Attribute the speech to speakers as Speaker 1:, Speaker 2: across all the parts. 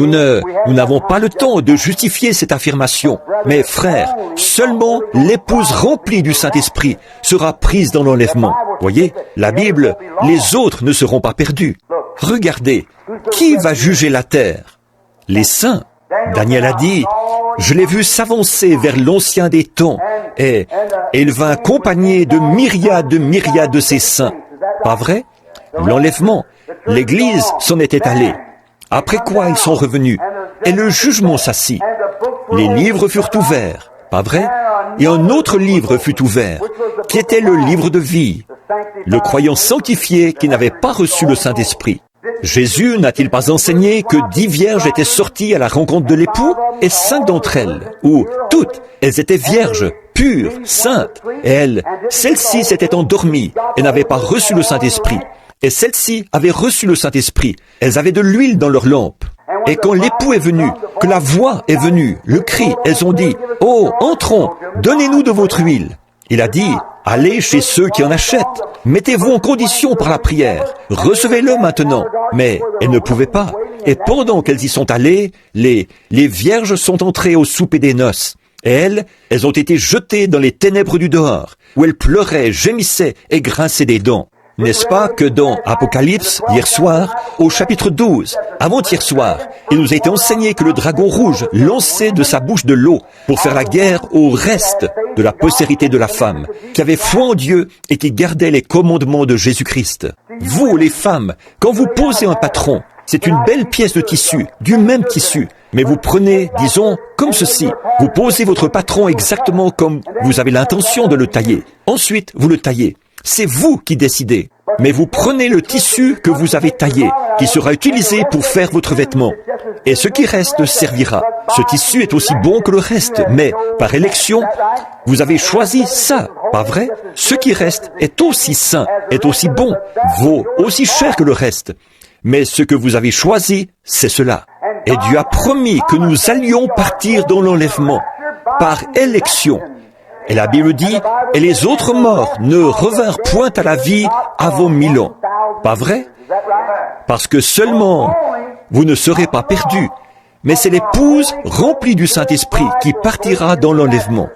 Speaker 1: Nous n'avons pas le temps de justifier cette affirmation. Mais frères, seulement l'épouse remplie du Saint-Esprit sera prise dans l'enlèvement. Voyez, la Bible, les autres ne seront pas perdus. Regardez, qui va juger la terre? Les saints. Daniel a dit, « Je l'ai vu s'avancer vers l'ancien des temps, et il vint accompagné de myriades de ses saints. » Pas vrai? L'enlèvement, l'Église s'en était allée. Après quoi ils sont revenus, et le jugement s'assit. Les livres furent ouverts, pas vrai? Et un autre livre fut ouvert, qui était le livre de vie, le croyant sanctifié qui n'avait pas reçu le Saint-Esprit. Jésus n'a-t-il pas enseigné que 10 vierges étaient sorties à la rencontre de l'époux, et 5 d'entre elles, ou toutes, elles étaient vierges, pures, saintes, et celles-ci s'étaient endormies et n'avaient pas reçu le Saint-Esprit. Et celles-ci avaient reçu le Saint-Esprit, elles avaient de l'huile dans leurs lampes. Et quand l'époux est venu, que la voix est venue, le cri, elles ont dit, « Oh, entrons, donnez-nous de votre huile. » Il a dit, « Allez chez ceux qui en achètent, mettez-vous en condition par la prière, recevez-le maintenant. » Mais elles ne pouvaient pas. Et pendant qu'elles y sont allées, les vierges sont entrées au souper des noces. Et elles ont été jetées dans les ténèbres du dehors, où elles pleuraient, gémissaient et grinçaient des dents. N'est-ce pas que dans Apocalypse, hier soir, au chapitre 12, avant-hier soir, il nous a été enseigné que le dragon rouge lançait de sa bouche de l'eau pour faire la guerre au reste de la postérité de la femme, qui avait foi en Dieu et qui gardait les commandements de Jésus-Christ. Vous, les femmes, quand vous posez un patron, c'est une belle pièce de tissu, du même tissu, mais vous prenez, disons, comme ceci. Vous posez votre patron exactement comme vous avez l'intention de le tailler. Ensuite, vous le taillez. C'est vous qui décidez. Mais vous prenez le tissu que vous avez taillé, qui sera utilisé pour faire votre vêtement. Et ce qui reste servira. Ce tissu est aussi bon que le reste, mais par élection, vous avez choisi ça, pas vrai? Ce qui reste est aussi sain, est aussi bon, vaut aussi cher que le reste. Mais ce que vous avez choisi, c'est cela. Et Dieu a promis que nous allions partir dans l'enlèvement, par élection. Et la Bible dit, « Et les autres morts ne revinrent point à la vie avant 1000 ans. » Pas vrai? Parce que seulement, vous ne serez pas perdus, mais c'est l'épouse remplie du Saint-Esprit qui partira dans l'enlèvement.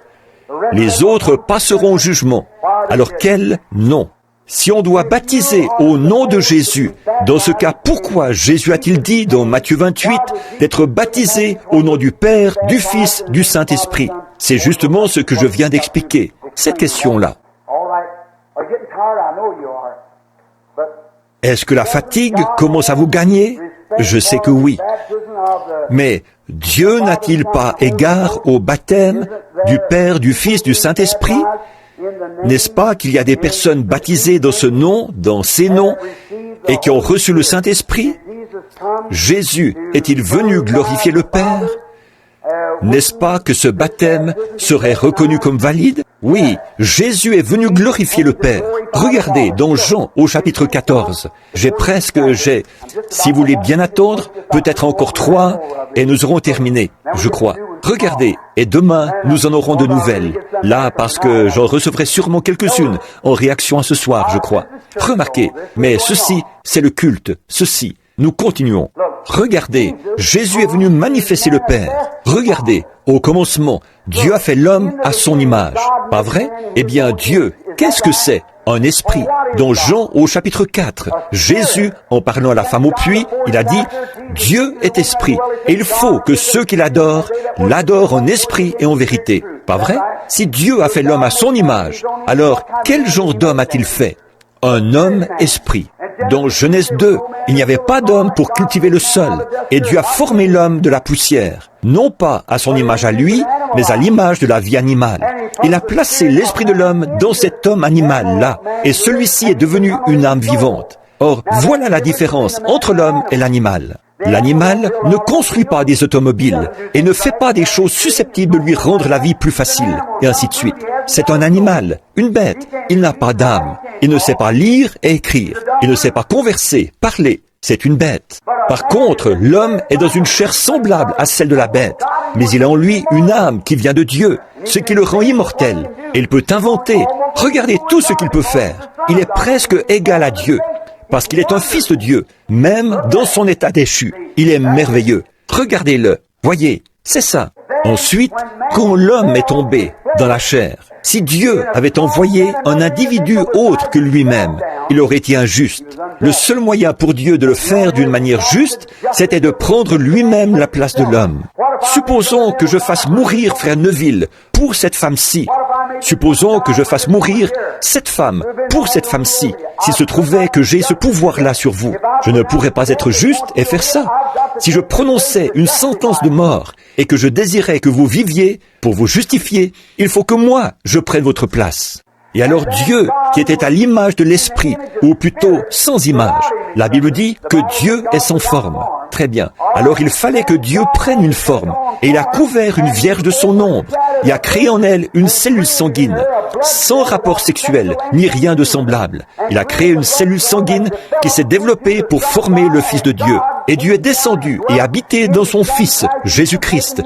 Speaker 1: Les autres passeront au jugement, alors qu'elle, non. Si on doit baptiser au nom de Jésus, dans ce cas, pourquoi Jésus a-t-il dit dans Matthieu 28 d'être baptisé au nom du Père, du Fils, du Saint-Esprit? C'est justement ce que je viens d'expliquer, cette question-là. Est-ce que la fatigue commence à vous gagner? Je sais que oui. Mais Dieu n'a-t-il pas égard au baptême du Père, du Fils, du Saint-Esprit? N'est-ce pas qu'il y a des personnes baptisées dans ce nom, dans ces noms, et qui ont reçu le Saint-Esprit? Jésus est-il venu glorifier le Père? N'est-ce pas que ce baptême serait reconnu comme valide? Oui, Jésus est venu glorifier le Père. Regardez, dans Jean, au chapitre 14, si vous voulez bien attendre, peut-être encore 3, et nous aurons terminé, je crois. Regardez, et demain, nous en aurons de nouvelles. Là, parce que j'en recevrai sûrement quelques-unes en réaction à ce soir, je crois. Remarquez, mais ceci, c'est le culte, ceci. Nous continuons. Regardez, Jésus est venu manifester le Père. Regardez, au commencement, Dieu a fait l'homme à son image. Pas vrai? Eh bien, Dieu, qu'est-ce que c'est? Un esprit. Dans Jean au chapitre 4, Jésus, en parlant à la femme au puits, il a dit, Dieu est esprit, et il faut que ceux qui l'adorent en esprit et en vérité. Pas vrai? Si Dieu a fait l'homme à son image, alors quel genre d'homme a-t-il fait? Un homme esprit. Dans Genèse 2, il n'y avait pas d'homme pour cultiver le sol, et Dieu a formé l'homme de la poussière, non pas à son image à lui, mais à l'image de la vie animale. Il a placé l'esprit de l'homme dans cet homme animal-là, et celui-ci est devenu une âme vivante. Or, voilà la différence entre l'homme et l'animal. L'animal ne construit pas des automobiles et ne fait pas des choses susceptibles de lui rendre la vie plus facile, et ainsi de suite. C'est un animal, une bête. Il n'a pas d'âme. Il ne sait pas lire et écrire. Il ne sait pas converser, parler. C'est une bête. Par contre, l'homme est dans une chair semblable à celle de la bête, mais il a en lui une âme qui vient de Dieu, ce qui le rend immortel. Et il peut inventer. Regardez tout ce qu'il peut faire. Il est presque égal à Dieu. Parce qu'il est un fils de Dieu, même dans son état déchu. Il est merveilleux. Regardez-le. Voyez, c'est ça. Ensuite, quand l'homme est tombé dans la chair, si Dieu avait envoyé un individu autre que lui-même, il aurait été injuste. Le seul moyen pour Dieu de le faire d'une manière juste, c'était de prendre lui-même la place de l'homme. Supposons que je fasse mourir frère Neville pour cette femme-ci. Supposons que je fasse mourir cette femme pour cette femme-ci. S'il se trouvait que j'ai ce pouvoir-là sur vous, je ne pourrais pas être juste et faire ça. Si je prononçais une sentence de mort et que je désirais que vous viviez, pour vous justifier, il faut que moi, je prenne votre place. Et alors Dieu, qui était à l'image de l'Esprit, ou plutôt sans image, la Bible dit que Dieu est sans forme. Très bien. Alors il fallait que Dieu prenne une forme, et il a couvert une vierge de son ombre, et a créé en elle une cellule sanguine, sans rapport sexuel, ni rien de semblable. Il a créé une cellule sanguine qui s'est développée pour former le Fils de Dieu. Et Dieu est descendu et habité dans son Fils, Jésus-Christ.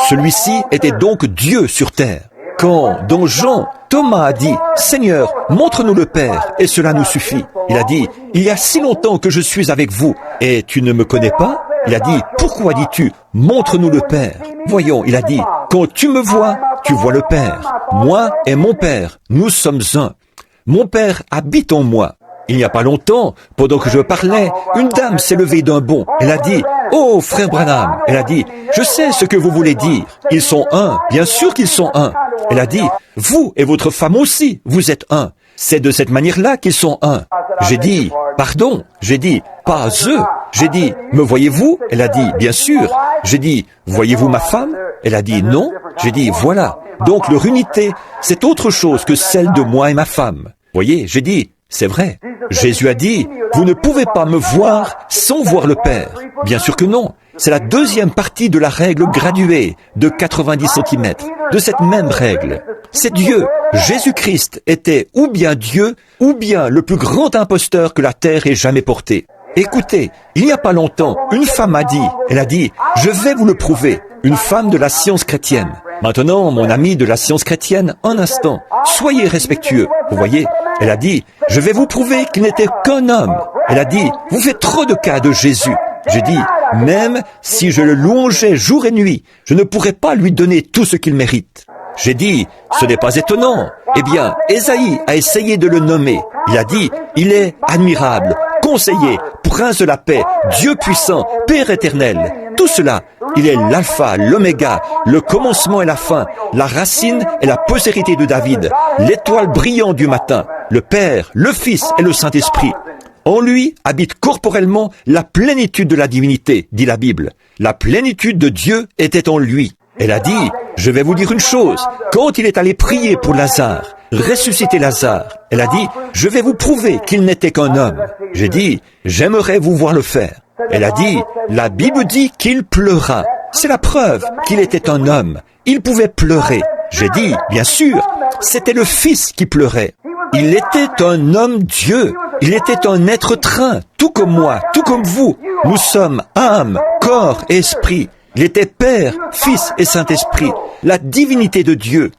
Speaker 1: Celui-ci était donc Dieu sur terre. Quand, dans Jean, Thomas a dit « Seigneur, montre-nous le Père, et cela nous suffit. » Il a dit « Il y a si longtemps que je suis avec vous, et tu ne me connais pas ?» Il a dit « Pourquoi dis-tu « Montre-nous le Père » ?» Voyons, il a dit « Quand tu me vois, tu vois le Père. Moi et mon Père, nous sommes un. Mon Père habite en moi. » Il n'y a pas longtemps, pendant que je parlais, une dame s'est levée d'un bond. Elle a dit « Oh, frère Branham !» Elle a dit « Je sais ce que vous voulez dire. Ils sont un. Bien sûr qu'ils sont un. » Elle a dit « Vous et votre femme aussi, vous êtes un. C'est de cette manière-là qu'ils sont un. » J'ai dit « Pardon. » J'ai dit « Pas eux. » J'ai dit « Me voyez-vous ?» Elle a dit « Bien sûr. » J'ai dit « Voyez-vous ma femme ?» Elle a dit « Non. » J'ai dit « Voilà. Donc leur unité, c'est autre chose que celle de moi et ma femme. » Voyez, j'ai dit « C'est vrai. » Jésus a dit, vous ne pouvez pas me voir sans voir le Père. Bien sûr que non. C'est la deuxième partie de la règle graduée de 90 cm, de cette même règle. C'est Dieu. Jésus-Christ était ou bien Dieu, ou bien le plus grand imposteur que la terre ait jamais porté. Écoutez, il n'y a pas longtemps, une femme a dit, elle a dit, je vais vous le prouver, une femme de la science chrétienne. Maintenant, mon ami de la science chrétienne, un instant, soyez respectueux. Vous voyez, elle a dit, je vais vous prouver qu'il n'était qu'un homme. Elle a dit, vous faites trop de cas de Jésus. J'ai dit, même si je le louangeais jour et nuit, je ne pourrais pas lui donner tout ce qu'il mérite. J'ai dit, ce n'est pas étonnant. Eh bien, Ésaïe a essayé de le nommer. Il a dit, il est admirable, conseiller, prince de la paix, Dieu puissant, Père éternel. Tout cela, il est l'alpha, l'oméga, le commencement et la fin, la racine et la postérité de David, l'étoile brillante du matin, le Père, le Fils et le Saint-Esprit. En lui habite corporellement la plénitude de la divinité, dit la Bible. La plénitude de Dieu était en lui. Elle a dit, je vais vous dire une chose, quand il est allé prier pour Lazare, ressusciter Lazare, elle a dit, je vais vous prouver qu'il n'était qu'un homme. J'ai dit, j'aimerais vous voir le faire. Elle a dit, la Bible dit qu'il pleura. C'est la preuve qu'il était un homme. Il pouvait pleurer. J'ai dit, bien sûr, c'était le Fils qui pleurait. Il était un homme Dieu. Il était un être train, tout comme moi, tout comme vous. Nous sommes âme, corps et esprit. Il était Père, Fils et Saint-Esprit, la divinité de Dieu.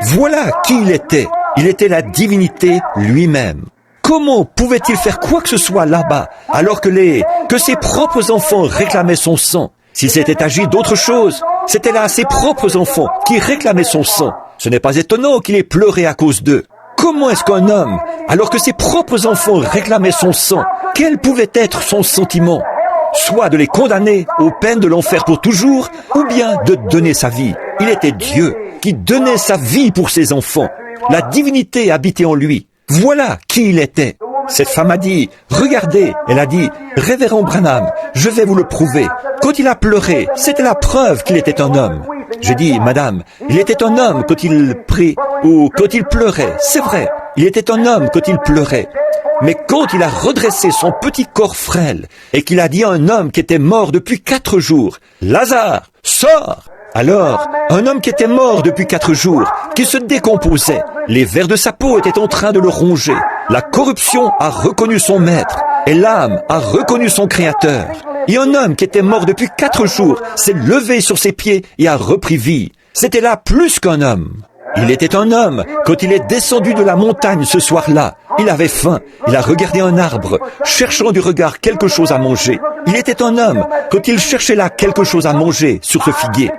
Speaker 1: Voilà qui il était. Il était la divinité lui-même. Comment pouvait-il faire quoi que ce soit là-bas, alors que ses propres enfants réclamaient son sang? S'il s'était agi d'autre chose, c'était là ses propres enfants qui réclamaient son sang. Ce n'est pas étonnant qu'il ait pleuré à cause d'eux. Comment est-ce qu'un homme, alors que ses propres enfants réclamaient son sang, quel pouvait être son sentiment? Soit de les condamner aux peines de l'enfer pour toujours, ou bien de donner sa vie. Il était Dieu qui donnait sa vie pour ses enfants. La divinité habitait en lui. Voilà qui il était. Cette femme a dit, regardez, elle a dit, Révérend Branham, je vais vous le prouver. Quand il a pleuré, c'était la preuve qu'il était un homme. J'ai dit, madame, il était un homme quand il prie ou quand il pleurait. C'est vrai, il était un homme quand il pleurait. Mais quand il a redressé son petit corps frêle et qu'il a dit à un homme qui était mort depuis 4 jours, Lazare, sors! Alors, un homme qui était mort depuis 4 jours, qui se décomposait, les vers de sa peau étaient en train de le ronger. La corruption a reconnu son maître et l'âme a reconnu son créateur. Et un homme qui était mort depuis 4 jours s'est levé sur ses pieds et a repris vie. C'était là plus qu'un homme. Il était un homme quand il est descendu de la montagne ce soir-là. Il avait faim. Il a regardé un arbre, cherchant du regard quelque chose à manger. Il était un homme quand il cherchait là quelque chose à manger sur ce figuier.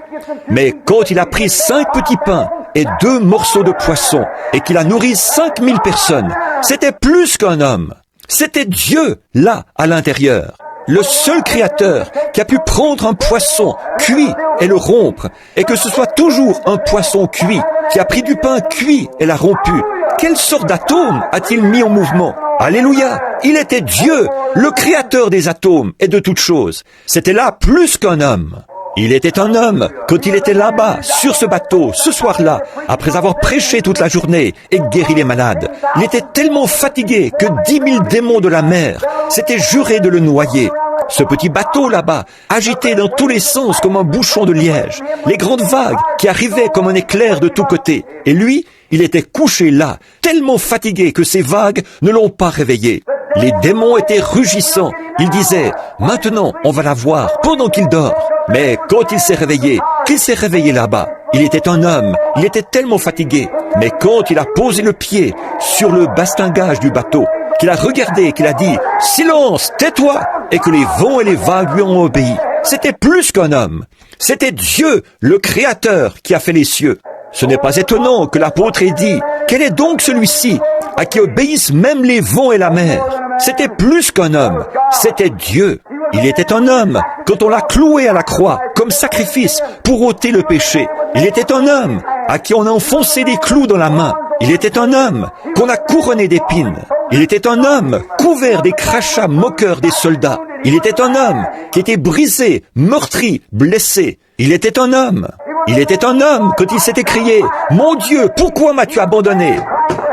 Speaker 1: Mais quand il a pris 5 petits pains et 2 morceaux de poisson et qu'il a nourri 5000 personnes, c'était plus qu'un homme. C'était Dieu, là, à l'intérieur. Le seul créateur qui a pu prendre un poisson cuit et le rompre, et que ce soit toujours un poisson cuit, qui a pris du pain cuit et l'a rompu. Quelle sorte d'atome a-t-il mis en mouvement? Alléluia! Il était Dieu, le créateur des atomes et de toutes choses. C'était là plus qu'un homme. Il était un homme quand il était là-bas, sur ce bateau, ce soir-là, après avoir prêché toute la journée et guéri les malades. Il était tellement fatigué que 10 000 démons de la mer s'étaient jurés de le noyer. Ce petit bateau là-bas, agité dans tous les sens comme un bouchon de liège, les grandes vagues qui arrivaient comme un éclair de tous côtés. Et lui, il était couché là, tellement fatigué que ces vagues ne l'ont pas réveillé. Les démons étaient rugissants. Ils disaient, maintenant, on va la voir pendant qu'il dort. Mais quand il s'est réveillé, qu'il s'est réveillé là-bas, il était un homme, il était tellement fatigué. Mais quand il a posé le pied sur le bastingage du bateau, qu'il a regardé, qu'il a dit « Silence, tais-toi !» et que les vents et les vagues lui ont obéi. C'était plus qu'un homme. C'était Dieu, le Créateur, qui a fait les cieux. Ce n'est pas étonnant que l'apôtre ait dit « Quel est donc celui-ci à qui obéissent même les vents et la mer ?» C'était plus qu'un homme, c'était Dieu. Il était un homme quand on l'a cloué à la croix comme sacrifice pour ôter le péché. Il était un homme à qui on a enfoncé des clous dans la main. Il était un homme qu'on a couronné d'épines. Il était un homme couvert des crachats moqueurs des soldats. Il était un homme qui était brisé, meurtri, blessé. Il était un homme. Il était un homme quand il s'est écrié « Mon Dieu, pourquoi m'as-tu abandonné ?»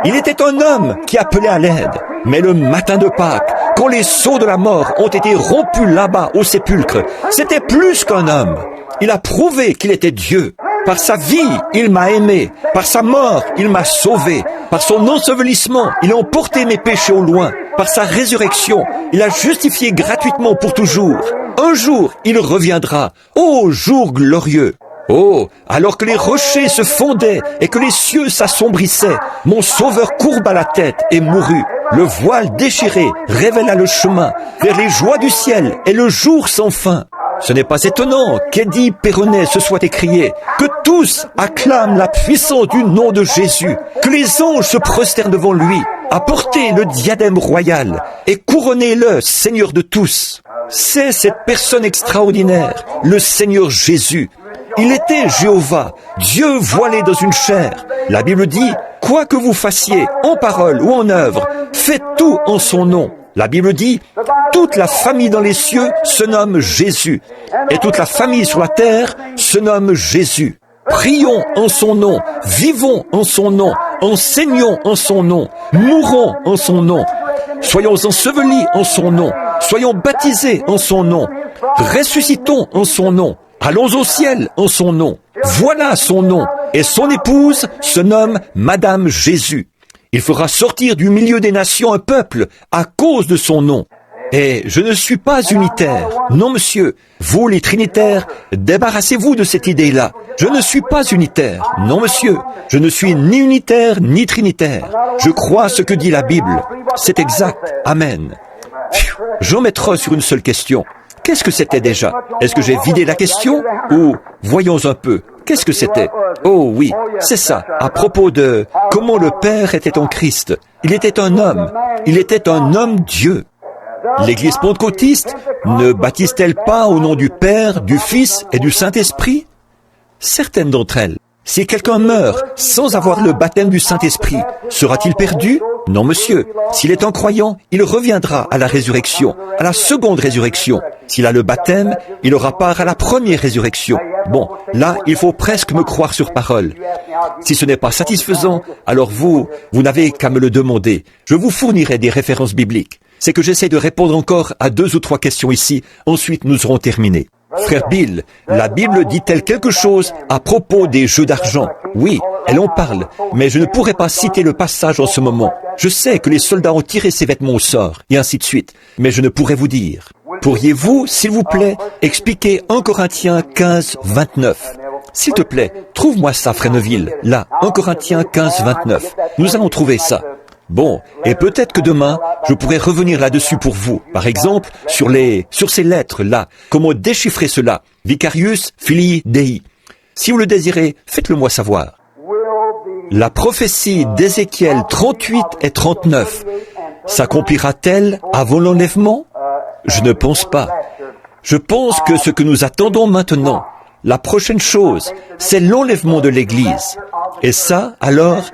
Speaker 1: Il était un homme qui appelait à l'aide. Mais le matin de Pâques, quand les sceaux de la mort ont été rompus là-bas au sépulcre, c'était plus qu'un homme. Il a prouvé qu'il était Dieu. Par sa vie, il m'a aimé. Par sa mort, il m'a sauvé. Par son ensevelissement, il a emporté mes péchés au loin. Par sa résurrection, il a justifié gratuitement pour toujours. Un jour, il reviendra. Ô jour glorieux! Oh, alors que les rochers se fondaient et que les cieux s'assombrissaient, mon sauveur courba la tête et mourut. Le voile déchiré révéla le chemin vers les joies du ciel et le jour sans fin. Ce n'est pas étonnant qu'Eddie Perronnet se soit écrié, que tous acclament la puissance du nom de Jésus, que les anges se prosternent devant lui, apportez le diadème royal et couronnez-le Seigneur de tous. C'est cette personne extraordinaire, le Seigneur Jésus. Il était Jéhovah, Dieu voilé dans une chair. La Bible dit, quoi que vous fassiez, en parole ou en œuvre, faites tout en son nom. La Bible dit, toute la famille dans les cieux se nomme Jésus, et toute la famille sur la terre se nomme Jésus. Prions en son nom, vivons en son nom, enseignons en son nom, mourons en son nom, soyons ensevelis en son nom, soyons baptisés en son nom, ressuscitons en son nom. Allons au ciel en son nom. Voilà son nom. Et son épouse se nomme Madame Jésus. Il fera sortir du milieu des nations un peuple à cause de son nom. Et je ne suis pas unitaire. Non, monsieur. Vous, les trinitaires, débarrassez-vous de cette idée-là. Je ne suis pas unitaire. Non, monsieur. Je ne suis ni unitaire ni trinitaire. Je crois ce que dit la Bible. C'est exact. Amen. J'en mettrai sur une seule question. Qu'est-ce que c'était déjà? Est-ce que j'ai vidé la question? Ou, voyons un peu, qu'est-ce que c'était? Oh oui, c'est ça, à propos de comment le Père était en Christ. Il était un homme. Il était un homme Dieu. L'Église pentecôtiste ne baptise-t-elle pas au nom du Père, du Fils et du Saint-Esprit? Certaines d'entre elles. Si quelqu'un meurt sans avoir le baptême du Saint-Esprit, sera-t-il perdu? Non, monsieur. S'il est un croyant, il reviendra à la résurrection, à la seconde résurrection. S'il a le baptême, il aura part à la première résurrection. Bon, là, il faut presque me croire sur parole. Si ce n'est pas satisfaisant, alors vous n'avez qu'à me le demander. Je vous fournirai des références bibliques. C'est que j'essaie de répondre encore à 2 ou 3 questions ici. Ensuite, nous aurons terminé. Frère Bill, la Bible dit-elle quelque chose à propos des jeux d'argent? Oui, elle en parle, mais je ne pourrais pas citer le passage en ce moment. Je sais que les soldats ont tiré ses vêtements au sort, et ainsi de suite, mais je ne pourrais vous dire. Pourriez-vous, s'il vous plaît, expliquer 1 Corinthiens 15, 29? S'il te plaît, trouve-moi ça, Frère Neville, là, 1 Corinthiens 15, 29. Nous allons trouver ça. Bon, et peut-être que demain, je pourrai revenir là-dessus pour vous. Par exemple, sur ces lettres-là. Comment déchiffrer cela? Vicarius Filii Dei. Si vous le désirez, faites-le moi savoir. La prophétie d'Ézéchiel 38 et 39 s'accomplira-t-elle avant l'enlèvement? Je ne pense pas. Je pense que ce que nous attendons maintenant, la prochaine chose, c'est l'enlèvement de l'Église. Et ça, alors,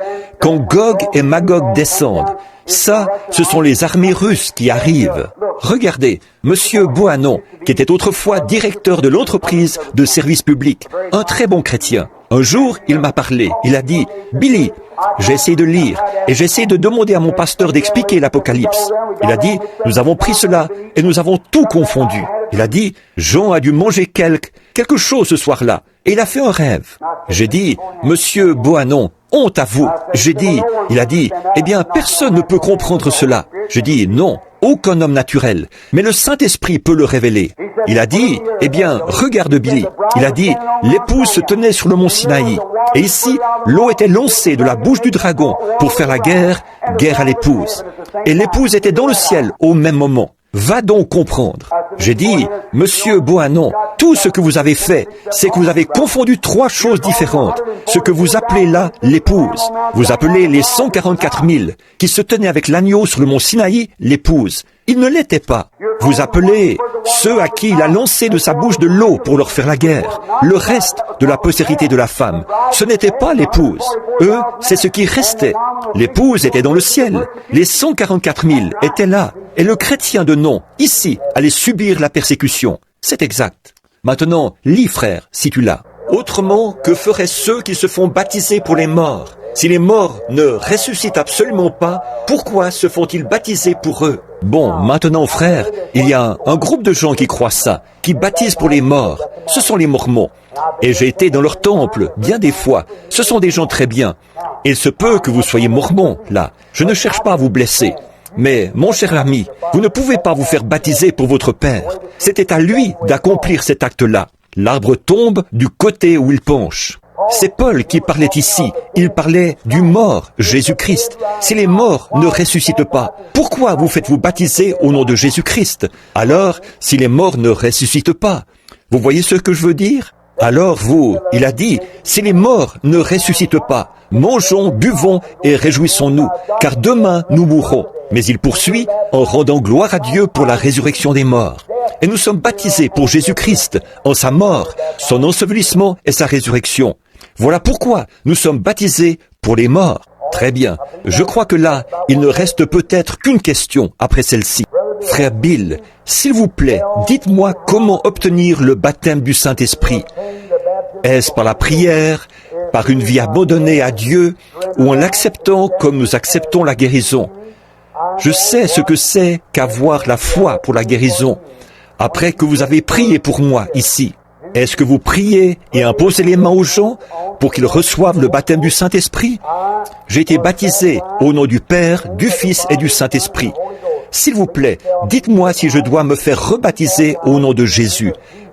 Speaker 1: quand Gog et Magog descendent, ça, ce sont les armées russes qui arrivent. Regardez, Monsieur Bohanon, qui était autrefois directeur de l'entreprise de service public, un très bon chrétien. Un jour, il m'a parlé. Il a dit, « Billy, j'ai essayé de lire et j'ai essayé de demander à mon pasteur d'expliquer l'Apocalypse. » Il a dit, « Nous avons pris cela et nous avons tout confondu. » Il a dit, « Jean a dû manger quelque chose ce soir-là. » Et il a fait un rêve. J'ai dit, « Monsieur Bohanon, honte à vous. » Il a dit, « Eh bien, personne ne peut comprendre cela. » J'ai dit, « Non, aucun homme naturel, mais le Saint-Esprit peut le révéler. » Il a dit, « Eh bien, regarde Billy. » Il a dit, « L'épouse se tenait sur le mont Sinaï. Et ici, l'eau était lancée de la bouche du dragon pour faire la guerre à l'épouse. Et l'épouse était dans le ciel au même moment. Va donc comprendre. » J'ai dit, « Monsieur Bohanon, tout ce que vous avez fait, c'est que vous avez confondu 3 choses différentes. Ce que vous appelez là l'épouse. Vous appelez les 144 000 qui se tenaient avec l'agneau sur le mont Sinaï l'épouse. Ils ne l'étaient pas. Vous appelez ceux à qui il a lancé de sa bouche de l'eau pour leur faire la guerre. Le reste de la postérité de la femme, ce n'était pas l'épouse. Eux, c'est ce qui restait. L'épouse était dans le ciel. Les 144 000 étaient là. Et le chrétien de nom, ici, allait subir la persécution. C'est exact. Maintenant, lis, frère, si tu l'as. Autrement, que feraient ceux qui se font baptiser pour les morts? Si les morts ne ressuscitent absolument pas, pourquoi se font-ils baptiser pour eux? Bon, maintenant, frère, il y a un groupe de gens qui croient ça, qui baptisent pour les morts. Ce sont les Mormons. Et j'ai été dans leur temple, bien des fois. Ce sont des gens très bien. Il se peut que vous soyez Mormon, là. Je ne cherche pas à vous blesser. Mais, mon cher ami, vous ne pouvez pas vous faire baptiser pour votre père. C'était à lui d'accomplir cet acte-là. L'arbre tombe du côté où il penche. C'est Paul qui parlait ici. Il parlait du mort, Jésus-Christ. Si les morts ne ressuscitent pas, pourquoi vous faites-vous baptiser au nom de Jésus-Christ? Alors, si les morts ne ressuscitent pas, vous voyez ce que je veux dire? Alors il a dit, si les morts ne ressuscitent pas, mangeons, buvons et réjouissons-nous, car demain nous mourrons. Mais il poursuit en rendant gloire à Dieu pour la résurrection des morts. Et nous sommes baptisés pour Jésus-Christ en sa mort, son ensevelissement et sa résurrection. Voilà pourquoi nous sommes baptisés pour les morts. Très bien. Je crois que là, il ne reste peut-être qu'une question après celle-ci. Frère Bill, s'il vous plaît, dites-moi comment obtenir le baptême du Saint-Esprit. Est-ce par la prière, par une vie abandonnée à Dieu, ou en l'acceptant comme nous acceptons la guérison? Je sais ce que c'est qu'avoir la foi pour la guérison. Après que vous avez prié pour moi ici, est-ce que vous priez et imposez les mains aux gens pour qu'ils reçoivent le baptême du Saint-Esprit? J'ai été baptisé au nom du Père, du Fils et du Saint-Esprit. S'il vous plaît, dites-moi si je dois me faire rebaptiser au nom de Jésus,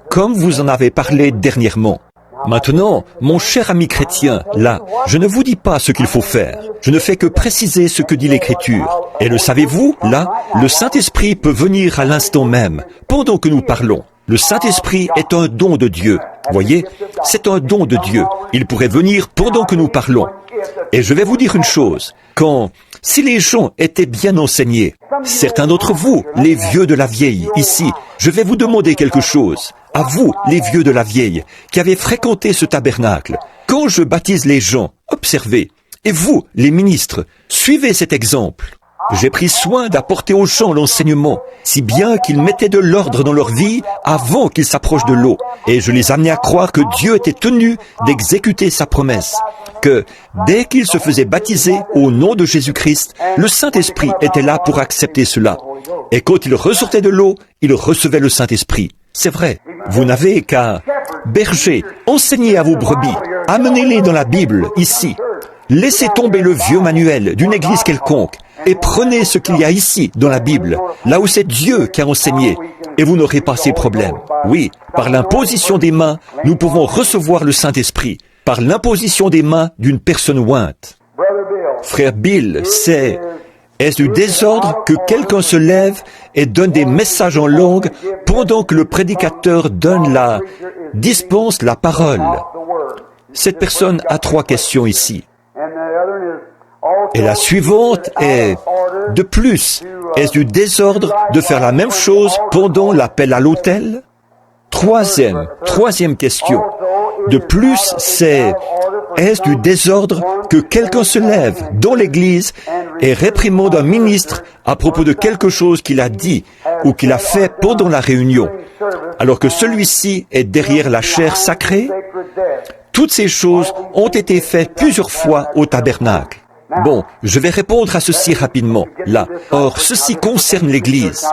Speaker 1: comme vous en avez parlé dernièrement. Maintenant, mon cher ami chrétien, là, je ne vous dis pas ce qu'il faut faire. Je ne fais que préciser ce que dit l'Écriture. Et le savez-vous, là, le Saint-Esprit peut venir à l'instant même, pendant que nous parlons. Le Saint-Esprit est un don de Dieu. Voyez, c'est un don de Dieu. Il pourrait venir pendant que nous parlons. Et je vais vous dire une chose. Si les gens étaient bien enseignés, certains d'entre vous, les vieux de la vieille, ici, je vais vous demander quelque chose. À vous, les vieux de la vieille, qui avez fréquenté ce tabernacle, quand je baptise les gens, observez. Et vous, les ministres, suivez cet exemple. J'ai pris soin d'apporter aux gens l'enseignement, si bien qu'ils mettaient de l'ordre dans leur vie avant qu'ils s'approchent de l'eau. Et je les amenais à croire que Dieu était tenu d'exécuter sa promesse, que dès qu'ils se faisaient baptiser au nom de Jésus-Christ, le Saint-Esprit était là pour accepter cela. Et quand ils ressortaient de l'eau, ils recevaient le Saint-Esprit. C'est vrai, vous n'avez qu'à, berger, enseigner à vos brebis, amenez-les dans la Bible, ici. Laissez tomber le vieux manuel d'une église quelconque. et prenez ce qu'il y a ici, dans la Bible, là où c'est Dieu qui a enseigné, et vous n'aurez pas ces problèmes. Oui, par l'imposition des mains, nous pouvons recevoir le Saint-Esprit, par l'imposition des mains d'une personne ointe. Frère Bill, est-ce du désordre que quelqu'un se lève et donne des messages en langue pendant que le prédicateur dispense la parole? Cette personne a 3 questions ici. Et la suivante est, de plus, est-ce du désordre de faire la même chose pendant l'appel à l'autel? Troisième question. De plus, est-ce du désordre que quelqu'un se lève dans l'église et réprimande un ministre à propos de quelque chose qu'il a dit ou qu'il a fait pendant la réunion, alors que celui-ci est derrière la chaire sacrée? Toutes ces choses ont été faites plusieurs fois au tabernacle. Bon, je vais répondre à ceci rapidement, là. Or, ceci concerne l'Église.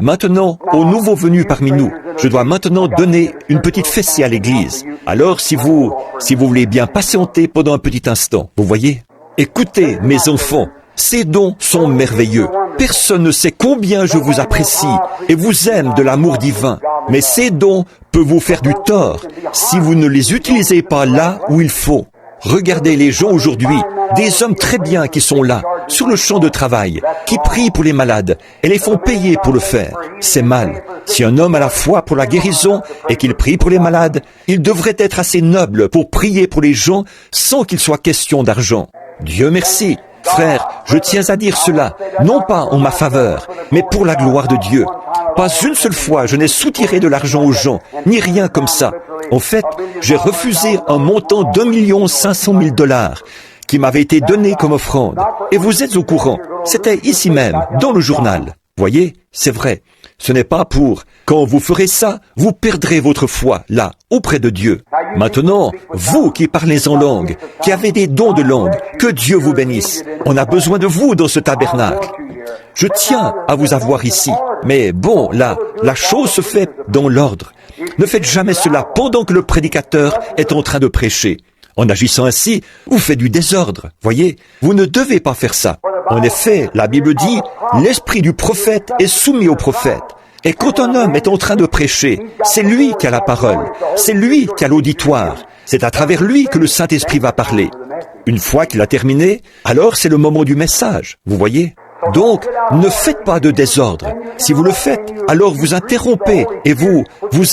Speaker 1: Maintenant, aux nouveaux venus parmi nous, je dois maintenant donner une petite fessée à l'Église. Alors, si vous voulez bien patienter pendant un petit instant, vous voyez? Écoutez, mes enfants, ces dons sont merveilleux. Personne ne sait combien je vous apprécie et vous aime de l'amour divin. Mais ces dons peuvent vous faire du tort si vous ne les utilisez pas là où il faut. Regardez les gens aujourd'hui, des hommes très bien qui sont là, sur le champ de travail, qui prient pour les malades et les font payer pour le faire. C'est mal. Si un homme a la foi pour la guérison et qu'il prie pour les malades, il devrait être assez noble pour prier pour les gens sans qu'il soit question d'argent. Dieu merci. Frère, je tiens à dire cela, non pas en ma faveur, mais pour la gloire de Dieu. Pas une seule fois je n'ai soutiré de l'argent aux gens, ni rien comme ça. En fait, j'ai refusé un montant d'1 500 000 $ qui m'avait été donné comme offrande. Et vous êtes au courant, c'était ici même, dans le journal. Voyez, c'est vrai. Ce n'est pas pour, quand vous ferez ça, vous perdrez votre foi, là, auprès de Dieu. Maintenant, vous qui parlez en langue, qui avez des dons de langue, que Dieu vous bénisse. On a besoin de vous dans ce tabernacle. Je tiens à vous avoir ici. Mais bon, là, la chose se fait dans l'ordre. Ne faites jamais cela pendant que le prédicateur est en train de prêcher. En agissant ainsi, vous faites du désordre. Voyez, vous ne devez pas faire ça. En effet, la Bible dit, l'esprit du prophète est soumis au prophète. Et quand un homme est en train de prêcher, c'est lui qui a la parole, c'est lui qui a l'auditoire. C'est à travers lui que le Saint-Esprit va parler. Une fois qu'il a terminé, alors c'est le moment du message, vous voyez? Donc, ne faites pas de désordre. Si vous le faites, alors vous interrompez et vous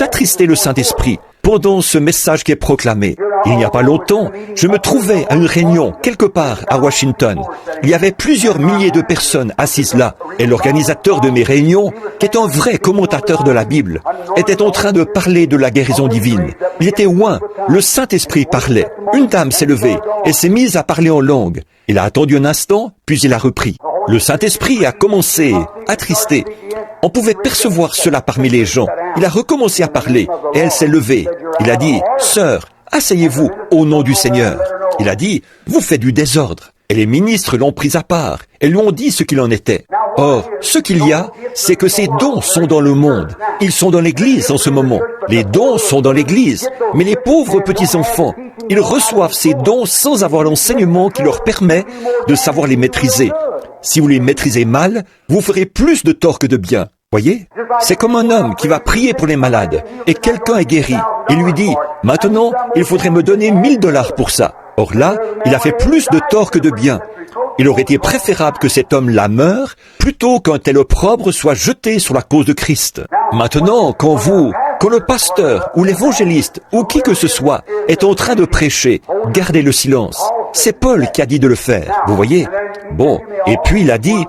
Speaker 1: attristez le Saint-Esprit pendant ce message qui est proclamé. Il n'y a pas longtemps, je me trouvais à une réunion quelque part à Washington. Il y avait plusieurs milliers de personnes assises là, et l'organisateur de mes réunions, qui est un vrai commentateur de la Bible, était en train de parler de la guérison divine. Il était loin, le Saint-Esprit parlait. Une dame s'est levée et s'est mise à parler en langue. Il a attendu un instant, puis il a repris. Le Saint-Esprit a commencé, attristé. On pouvait percevoir cela parmi les gens. Il a recommencé à parler, et elle s'est levée. Il a dit, « Sœur, asseyez-vous au nom du Seigneur. » Il a dit, « Vous faites du désordre. » Et les ministres l'ont pris à part et lui ont dit ce qu'il en était. Or, ce qu'il y a, c'est que ces dons sont dans le monde. Ils sont dans l'Église en ce moment. Les dons sont dans l'Église. Mais les pauvres petits-enfants, ils reçoivent ces dons sans avoir l'enseignement qui leur permet de savoir les maîtriser. Si vous les maîtrisez mal, vous ferez plus de tort que de bien. Voyez? C'est comme un homme qui va prier pour les malades et quelqu'un est guéri. Il lui dit, « Maintenant, il faudrait me donner 1 000 $ pour ça. » Or là, il a fait plus de tort que de bien. Il aurait été préférable que cet homme-là meure plutôt qu'un tel opprobre soit jeté sur la cause de Christ. Maintenant, quand le pasteur ou l'évangéliste ou qui que ce soit est en train de prêcher, gardez le silence. C'est Paul qui a dit de le faire, vous voyez? Bon, et puis il a dit,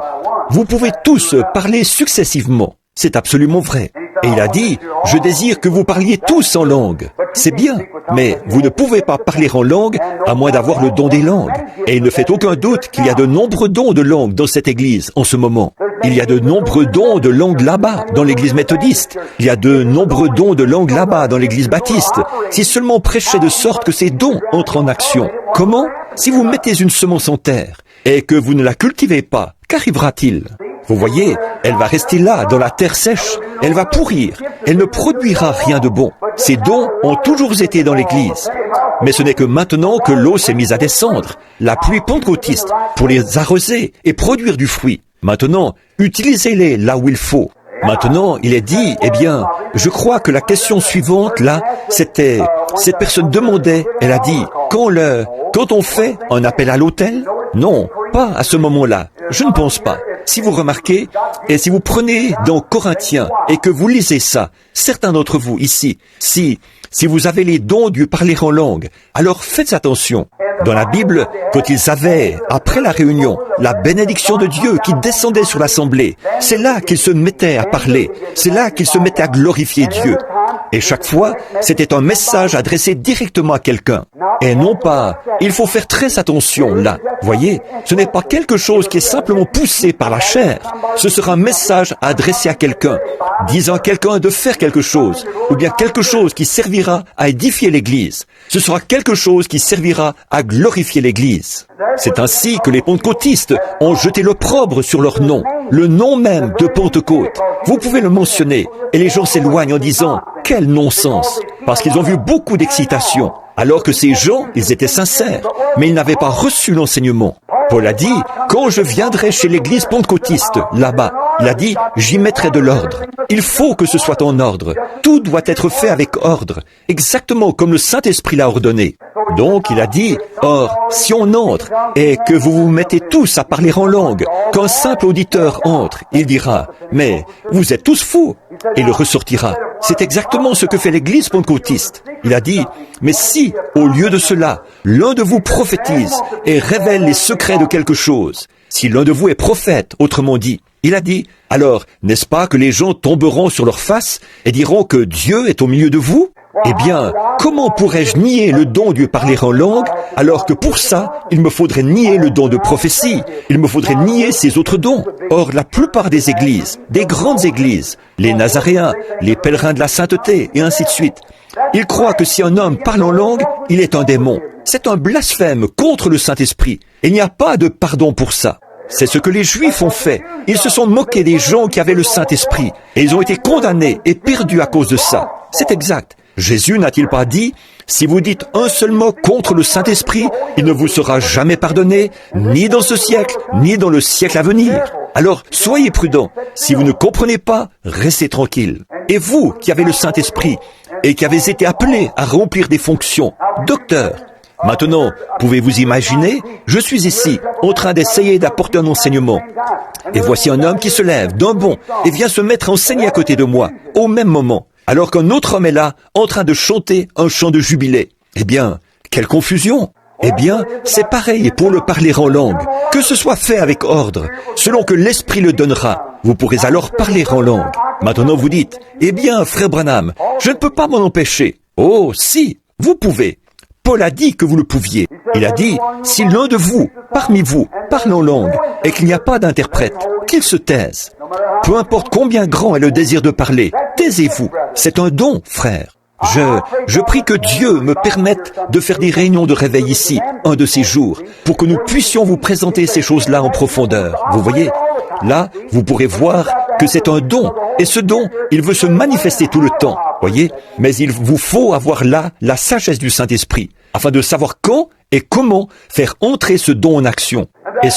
Speaker 1: vous pouvez tous parler successivement. C'est absolument vrai. Et il a dit, je désire que vous parliez tous en langue. C'est bien, mais vous ne pouvez pas parler en langue à moins d'avoir le don des langues. Et il ne fait aucun doute qu'il y a de nombreux dons de langue dans cette église en ce moment. Il y a de nombreux dons de langue là-bas, dans l'église méthodiste. Il y a de nombreux dons de langue là-bas, dans l'église baptiste. Si seulement on prêchait de sorte que ces dons entrent en action. Comment? Si vous mettez une semence en terre et que vous ne la cultivez pas, qu'arrivera-t-il? Vous voyez, elle va rester là, dans la terre sèche. Elle va pourrir. Elle ne produira rien de bon. Ces dons ont toujours été dans l'Église. Mais ce n'est que maintenant que l'eau s'est mise à descendre, la pluie pentecôtiste, pour les arroser et produire du fruit. Maintenant, utilisez-les là où il faut. Maintenant, il est dit, eh bien, je crois que la question suivante, là, c'était, cette personne demandait, elle a dit, quand on fait un appel à l'autel? Non, pas à ce moment-là. Je ne pense pas. Si vous remarquez, et si vous prenez dans Corinthiens et que vous lisez ça, certains d'entre vous ici, si vous avez les dons du parler en langue, alors faites attention. Dans la Bible, quand ils avaient, après la réunion, la bénédiction de Dieu qui descendait sur l'assemblée, c'est là qu'ils se mettaient à parler, c'est là qu'ils se mettaient à glorifier Dieu. Et chaque fois, c'était un message adressé directement à quelqu'un. Et non pas, il faut faire très attention là. Voyez, ce n'est pas quelque chose qui est simplement poussé par la chair. Ce sera un message adressé à quelqu'un, disant à quelqu'un de faire quelque chose, ou bien quelque chose qui servira à édifier l'Église. Ce sera quelque chose qui servira à glorifier l'Église. C'est ainsi que les pentecôtistes ont jeté l'opprobre sur leur nom, le nom même de Pentecôte. Vous pouvez le mentionner, et les gens s'éloignent en disant « Quel non-sens !» parce qu'ils ont vu beaucoup d'excitation. Alors que ces gens, ils étaient sincères, mais ils n'avaient pas reçu l'enseignement. Paul a dit, quand je viendrai chez l'église pentecôtiste, là-bas, il a dit, j'y mettrai de l'ordre. Il faut que ce soit en ordre. Tout doit être fait avec ordre, exactement comme le Saint-Esprit l'a ordonné. Donc, il a dit, or, si on entre et que vous vous mettez tous à parler en langue, qu'un simple auditeur entre, il dira, mais vous êtes tous fous. Et il ressortira. C'est exactement ce que fait l'église pentecôtiste. Il a dit, mais si, au lieu de cela, l'un de vous prophétise et révèle les secrets de quelque chose, si l'un de vous est prophète, autrement dit, il a dit, alors, n'est-ce pas que les gens tomberont sur leur face et diront que Dieu est au milieu de vous? Eh bien, comment pourrais-je nier le don de parler en langue, alors que pour ça, il me faudrait nier le don de prophétie, il me faudrait nier ces autres dons. Or, la plupart des églises, des grandes églises, les Nazaréens, les pèlerins de la sainteté, et ainsi de suite, ils croient que si un homme parle en langue, il est un démon. C'est un blasphème contre le Saint-Esprit. Il n'y a pas de pardon pour ça. C'est ce que les Juifs ont fait. Ils se sont moqués des gens qui avaient le Saint-Esprit, et ils ont été condamnés et perdus à cause de ça. C'est exact. Jésus n'a-t-il pas dit, si vous dites un seul mot contre le Saint-Esprit, il ne vous sera jamais pardonné, ni dans ce siècle, ni dans le siècle à venir. Alors, soyez prudents. Si vous ne comprenez pas, restez tranquille. Et vous, qui avez le Saint-Esprit, et qui avez été appelés à remplir des fonctions, docteur, maintenant, pouvez-vous imaginer, je suis ici, en train d'essayer d'apporter un enseignement. Et voici un homme qui se lève d'un bond et vient se mettre à enseigner à côté de moi, au même moment. Alors qu'un autre homme est là, en train de chanter un chant de jubilé. Eh bien, quelle confusion! Eh bien, c'est pareil pour le parler en langue. Que ce soit fait avec ordre, selon que l'Esprit le donnera, vous pourrez alors parler en langue. Maintenant vous dites, eh bien, frère Branham, je ne peux pas m'en empêcher. Oh, si, vous pouvez. Paul a dit que vous le pouviez. Il a dit, si l'un de vous, parmi vous, parle en langue, et qu'il n'y a pas d'interprète, qu'il se taise. Peu importe combien grand est le désir de parler, taisez-vous. C'est un don, frère. Je prie que Dieu me permette de faire des réunions de réveil ici, un de ces jours, pour que nous puissions vous présenter ces choses-là en profondeur. Vous voyez, là, vous pourrez voir que c'est un don, et ce don, il veut se manifester tout le temps, voyez, mais il vous faut avoir là la sagesse du Saint-Esprit, afin de savoir quand et comment faire entrer ce don en action. Et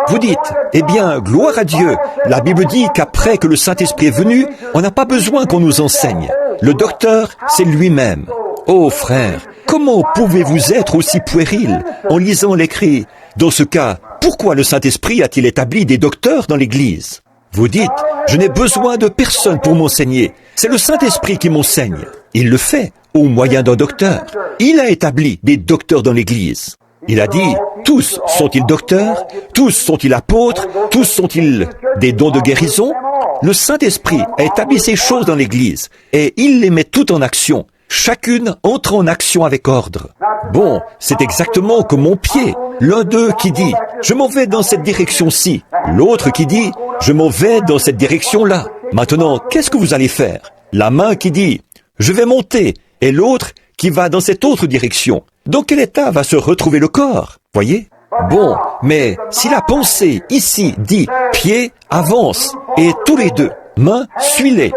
Speaker 1: vous dites, eh bien, gloire à Dieu, la Bible dit qu'après que le Saint-Esprit est venu, on n'a pas besoin qu'on nous enseigne. Le docteur, c'est lui-même. Oh frère, comment pouvez-vous être aussi puéril en lisant l'écrit? Dans ce cas, pourquoi le Saint-Esprit a-t-il établi des docteurs dans l'Église? Vous dites, je n'ai besoin de personne pour m'enseigner. C'est le Saint-Esprit qui m'enseigne. Il le fait au moyen d'un docteur. Il a établi des docteurs dans l'Église. Il a dit, tous sont-ils docteurs? Tous sont-ils apôtres? Tous sont-ils des dons de guérison? Le Saint-Esprit a établi ces choses dans l'Église et il les met toutes en action. Chacune entre en action avec ordre. Bon, c'est exactement comme mon pied. L'un d'eux qui dit, je m'en vais dans cette direction-ci. L'autre qui dit, je m'en vais dans cette direction-là. Maintenant, qu'est-ce que vous allez faire? La main qui dit, je vais monter, et l'autre qui va dans cette autre direction. Dans quel état va se retrouver le corps? Voyez? Bon, mais si la pensée ici dit, pied, avance, et tous les deux, main, suis-les.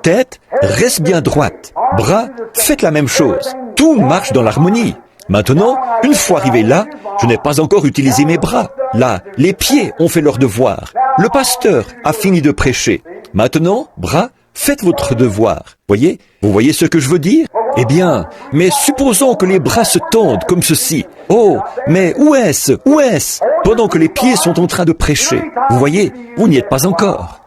Speaker 1: Tête, reste bien droite. Bras, faites la même chose. Tout marche dans l'harmonie. Maintenant, une fois arrivé là, je n'ai pas encore utilisé mes bras. Là, les pieds ont fait leur devoir. Le pasteur a fini de prêcher. Maintenant, bras, faites votre devoir. Vous voyez ce que je veux dire? Eh bien, mais supposons que les bras se tendent comme ceci. Oh, mais où est-ce? Pendant que les pieds sont en train de prêcher. Vous voyez, vous n'y êtes pas encore.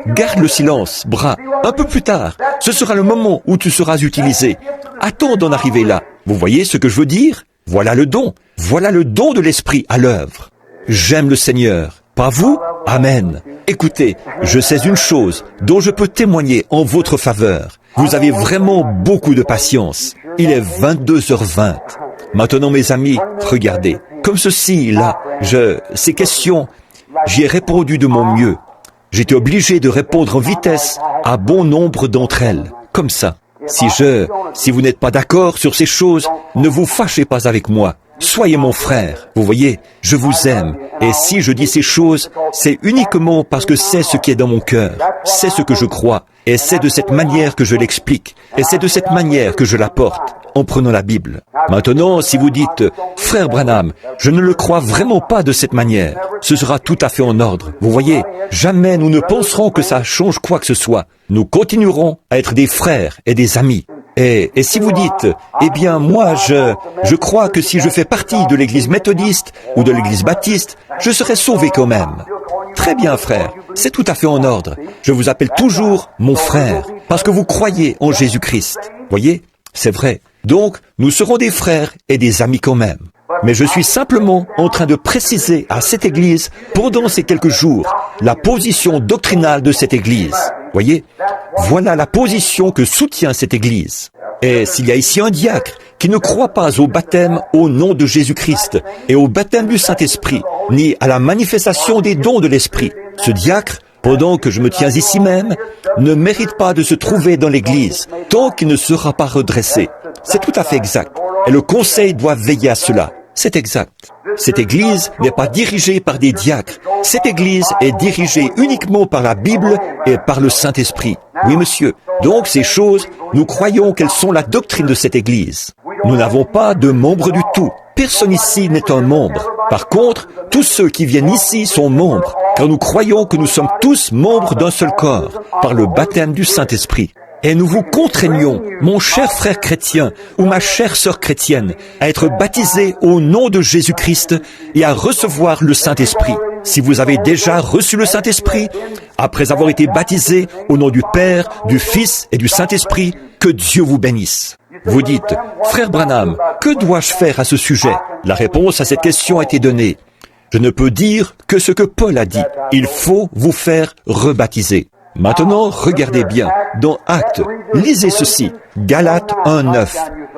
Speaker 1: Garde le silence, bras. Un peu plus tard, ce sera le moment où tu seras utilisé. Attends d'en arriver là. Vous voyez ce que je veux dire? Voilà le don de l'Esprit à l'œuvre. J'aime le Seigneur. Pas vous? Amen. Écoutez, je sais une chose dont je peux témoigner en votre faveur. Vous avez vraiment beaucoup de patience. Il est 22h20. Maintenant, mes amis, regardez. Comme ceci, là, ces questions, j'y ai répondu de mon mieux. J'étais obligé de répondre en vitesse à bon nombre d'entre elles. Comme ça. Si vous n'êtes pas d'accord sur ces choses, ne vous fâchez pas avec moi. Soyez mon frère. Vous voyez, je vous aime. Et si je dis ces choses, c'est uniquement parce que c'est ce qui est dans mon cœur. C'est ce que je crois. Et c'est de cette manière que je l'explique. Et c'est de cette manière que je l'apporte, en prenant la Bible. Maintenant, si vous dites, frère Branham, je ne le crois vraiment pas de cette manière, ce sera tout à fait en ordre. Vous voyez, jamais nous ne penserons que ça change quoi que ce soit. Nous continuerons à être des frères et des amis. Et si vous dites, eh bien, moi, je crois que si je fais partie de l'église méthodiste ou de l'église baptiste, je serai sauvé quand même. Très bien, frère, c'est tout à fait en ordre. Je vous appelle toujours mon frère, parce que vous croyez en Jésus-Christ. Voyez, c'est vrai. Donc, nous serons des frères et des amis quand même. Mais je suis simplement en train de préciser à cette église, pendant ces quelques jours, la position doctrinale de cette église. Voyez, voilà la position que soutient cette église. Et s'il y a ici un diacre qui ne croit pas au baptême au nom de Jésus-Christ et au baptême du Saint-Esprit, ni à la manifestation des dons de l'Esprit, ce diacre, pendant que je me tiens ici même, ne mérite pas de se trouver dans l'église tant qu'il ne sera pas redressé. C'est tout à fait exact. Et le conseil doit veiller à cela. C'est exact. Cette église n'est pas dirigée par des diacres. Cette église est dirigée uniquement par la Bible et par le Saint-Esprit. Oui, monsieur. Donc, ces choses, nous croyons qu'elles sont la doctrine de cette église. Nous n'avons pas de membres du tout. Personne ici n'est un membre. Par contre, tous ceux qui viennent ici sont membres, car nous croyons que nous sommes tous membres d'un seul corps, par le baptême du Saint-Esprit. Et nous vous contraignons, mon cher frère chrétien ou ma chère sœur chrétienne, à être baptisés au nom de Jésus-Christ et à recevoir le Saint-Esprit. Si vous avez déjà reçu le Saint-Esprit, après avoir été baptisés au nom du Père, du Fils et du Saint-Esprit, que Dieu vous bénisse. Vous dites, frère Branham, que dois-je faire à ce sujet? La réponse à cette question a été donnée. Je ne peux dire que ce que Paul a dit. Il faut vous faire rebaptiser. Maintenant, regardez bien. Dans Actes, lisez ceci. Galates 1:9.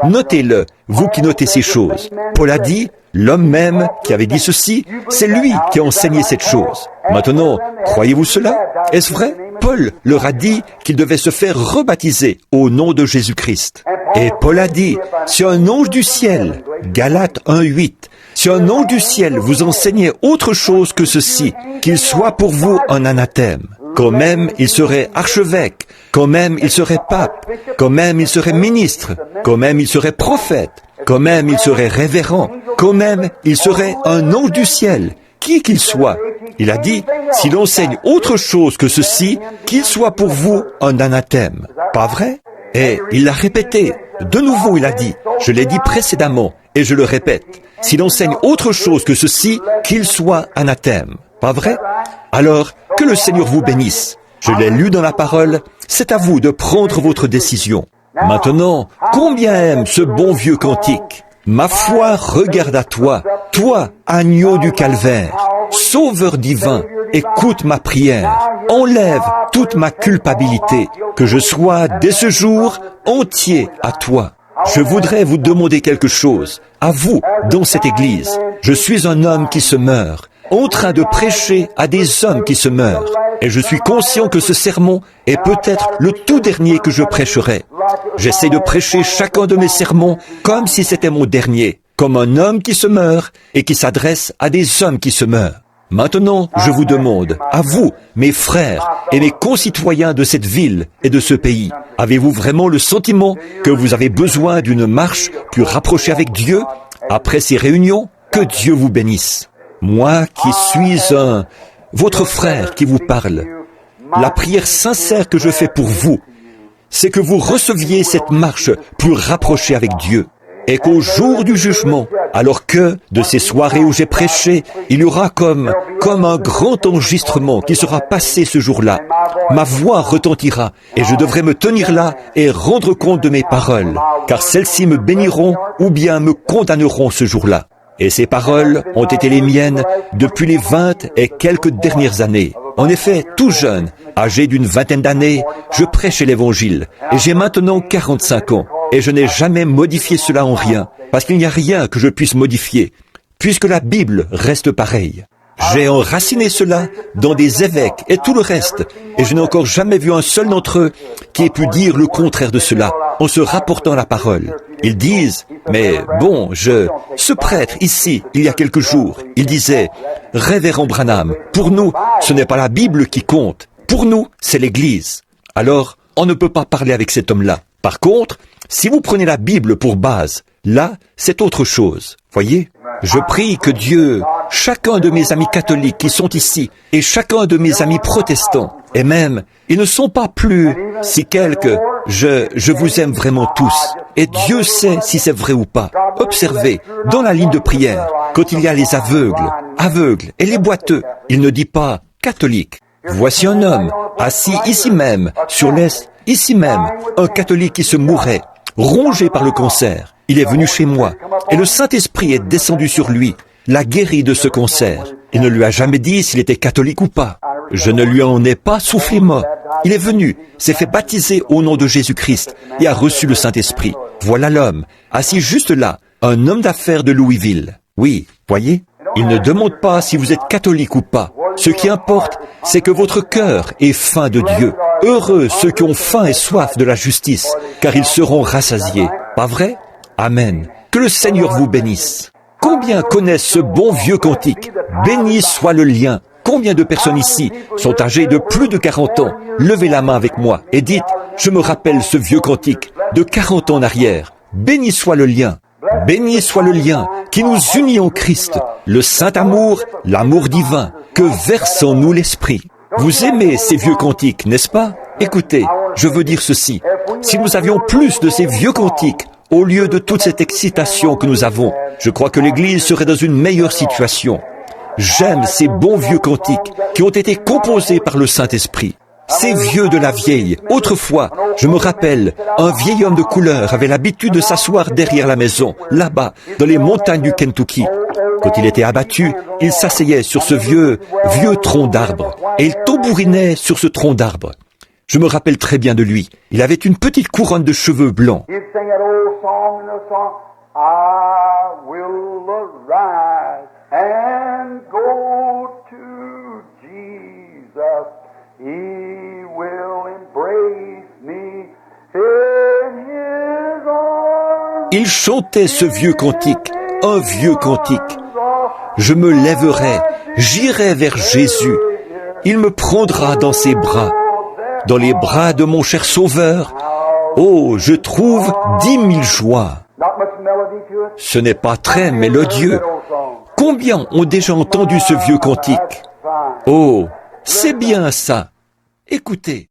Speaker 1: Notez-le, vous qui notez ces choses. Paul a dit, l'homme même qui avait dit ceci, c'est lui qui a enseigné cette chose. Maintenant, croyez-vous cela? Est-ce vrai? Paul leur a dit qu'ils devaient se faire rebaptiser au nom de Jésus-Christ. Et Paul a dit, si un ange du ciel, Galates 1:8, si un ange du ciel vous enseignait autre chose que ceci, qu'il soit pour vous un anathème, quand même il serait archevêque, quand même il serait pape, quand même il serait ministre, quand même il serait prophète, quand même il serait révérend, quand même il serait un ange du ciel, qui qu'il soit. Il a dit, s'il enseigne autre chose que ceci, qu'il soit pour vous un anathème. Pas vrai? Et il l'a répété. De nouveau, il a dit, je l'ai dit précédemment, et je le répète, s'il enseigne autre chose que ceci, qu'il soit anathème. Pas vrai? Alors, que le Seigneur vous bénisse. Je l'ai lu dans la parole, c'est à vous de prendre votre décision. Maintenant, combien aime ce bon vieux cantique? Ma foi regarde à toi, toi, agneau du calvaire, sauveur divin, écoute ma prière, enlève toute ma culpabilité, que je sois dès ce jour entier à toi. Je voudrais vous demander quelque chose, à vous, dans cette église. Je suis un homme qui se meurt, en train de prêcher à des hommes qui se meurent. Et je suis conscient que ce sermon est peut-être le tout dernier que je prêcherai. J'essaie de prêcher chacun de mes sermons comme si c'était mon dernier, comme un homme qui se meurt et qui s'adresse à des hommes qui se meurent. Maintenant, je vous demande, à vous, mes frères et mes concitoyens de cette ville et de ce pays, avez-vous vraiment le sentiment que vous avez besoin d'une marche plus rapprochée avec Dieu après ces réunions? Que Dieu vous bénisse. Moi qui suis votre frère qui vous parle, la prière sincère que je fais pour vous, c'est que vous receviez cette marche plus rapprochée avec Dieu. Et qu'au jour du jugement, alors que de ces soirées où j'ai prêché, il y aura comme un grand enregistrement qui sera passé ce jour-là. Ma voix retentira et je devrai me tenir là et rendre compte de mes paroles, car celles-ci me béniront ou bien me condamneront ce jour-là. Et ces paroles ont été les miennes depuis les 20 et quelques dernières années. En effet, tout jeune, âgé d'une vingtaine d'années, je prêchais l'Évangile et j'ai maintenant 45 ans. Et je n'ai jamais modifié cela en rien, parce qu'il n'y a rien que je puisse modifier, puisque la Bible reste pareille. J'ai enraciné cela dans des évêques et tout le reste, et je n'ai encore jamais vu un seul d'entre eux qui ait pu dire le contraire de cela, en se rapportant à la parole. Ils disent, mais bon, ce prêtre ici, il y a quelques jours, il disait, « Révérend Branham, pour nous, ce n'est pas la Bible qui compte, pour nous, c'est l'Église. » Alors, on ne peut pas parler avec cet homme-là. Par contre, si vous prenez la Bible pour base, là, c'est autre chose. Voyez? Je prie que Dieu, chacun de mes amis catholiques qui sont ici, et chacun de mes amis protestants, et même, ils ne sont pas plus, si quelques, je vous aime vraiment tous. Et Dieu sait si c'est vrai ou pas. Observez, dans la ligne de prière, quand il y a les aveugles et les boiteux, il ne dit pas catholique. Voici un homme, assis ici même, sur l'est, ici même, un catholique qui se mourait, rongé par le cancer. Il est venu chez moi, et le Saint-Esprit est descendu sur lui, l'a guéri de ce cancer. Il ne lui a jamais dit s'il était catholique ou pas. Je ne lui en ai pas soufflé mot. Il est venu, s'est fait baptiser au nom de Jésus-Christ, et a reçu le Saint-Esprit. Voilà l'homme, assis juste là, un homme d'affaires de Louisville. Oui, voyez, il ne demande pas si vous êtes catholique ou pas. Ce qui importe, c'est que votre cœur est faim de Dieu. Heureux ceux qui ont faim et soif de la justice, car ils seront rassasiés. Pas vrai? Amen. Que le Seigneur vous bénisse. Combien connaissent ce bon vieux cantique? Béni soit le lien. Combien de personnes ici sont âgées de plus de 40 ans? Levez la main avec moi et dites, je me rappelle ce vieux cantique de 40 ans en arrière. Béni soit le lien. Béni soit le lien qui nous unit en Christ, le saint amour, l'amour divin, que verse en nous l'Esprit. Vous aimez ces vieux cantiques, n'est-ce pas? Écoutez, je veux dire ceci. Si nous avions plus de ces vieux cantiques, au lieu de toute cette excitation que nous avons, je crois que l'Église serait dans une meilleure situation. J'aime ces bons vieux cantiques qui ont été composés par le Saint-Esprit. Ces vieux de la vieille. Autrefois, je me rappelle, un vieil homme de couleur avait l'habitude de s'asseoir derrière la maison, là-bas, dans les montagnes du Kentucky. Quand il était abattu, il s'asseyait sur ce vieux tronc d'arbre, et il tambourinait sur ce tronc d'arbre. Je me rappelle très bien de lui. Il avait une petite couronne de cheveux blancs. Il chantait ce vieux cantique, un vieux cantique. Je me lèverai, j'irai vers Jésus. Il me prendra dans ses bras, dans les bras de mon cher Sauveur. Oh, je trouve 10 000 joies. Ce n'est pas très mélodieux. Combien ont déjà entendu ce vieux cantique? Oh, c'est bien ça. Écoutez.